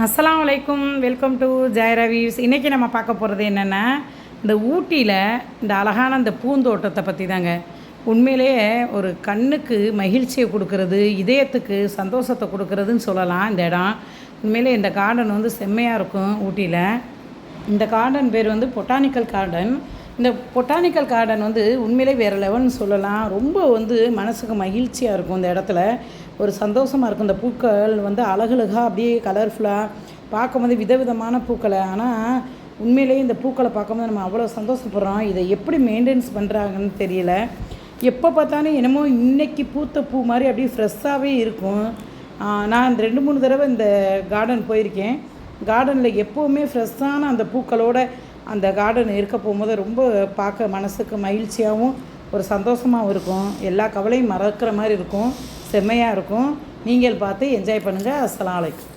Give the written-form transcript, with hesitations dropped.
அஸ்ஸலாமு அலைக்கும். Welcome to ஜாயரா வியூஸ். இன்றைக்கி நம்ம பார்க்க போகிறது என்னென்னா, இந்த ஊட்டியில் இந்த அழகான இந்த பூந்தோட்டத்தை பற்றி தாங்க. உண்மையிலேயே ஒரு கண்ணுக்கு மகிழ்ச்சியை கொடுக்கறது, இதயத்துக்கு சந்தோஷத்தை கொடுக்கறதுன்னு சொல்லலாம் இந்த இடம். உண்மையிலே இந்த கார்டன் வந்து செம்மையாக இருக்கும் ஊட்டியில். இந்த கார்டன் பேர் வந்து பொட்டானிக்கல் கார்டன். இந்த பொட்டானிக்கல் கார்டன் வந்து உண்மையிலே வேறு லெவல்னு சொல்லலாம். ரொம்ப வந்து மனசுக்கு மகிழ்ச்சியாக இருக்கும். இந்த இடத்துல ஒரு சந்தோஷமாக இருக்கும். இந்த பூக்கள் வந்து அழகழகாக அப்படியே கலர்ஃபுல்லாக பார்க்கும்போது விதவிதமான பூக்களை. ஆனால் உண்மையிலேயே இந்த பூக்களை பார்க்கும்போது நம்ம அவ்வளோ சந்தோஷப்படுறோம். இதை எப்படி மெயின்டைன்ஸ் பண்ணுறாங்கன்னு தெரியல. எப்போ பார்த்தாலும் என்னமோ இன்றைக்கி பூத்த பூ மாதிரி அப்படியே ஃப்ரெஷ்ஷாகவே இருக்கும். நான் 2-3 தடவை இந்த கார்டன் போயிருக்கேன். கார்டனில் எப்போவுமே ஃப்ரெஷ்ஷான அந்த பூக்களோட அந்த கார்டன் இருக்க போகும்போது ரொம்ப பார்க்க மனசுக்கு மகிழ்ச்சியாகவும் ஒரு சந்தோஷமாகவும் இருக்கும். எல்லா கவலையும் மறக்கிற மாதிரி இருக்கும். செம்மையாக இருக்கும். நீங்கள் பார்த்து என்ஜாய் பண்ணுங்கள். அஸ்ஸலாமு அலைக்கும்.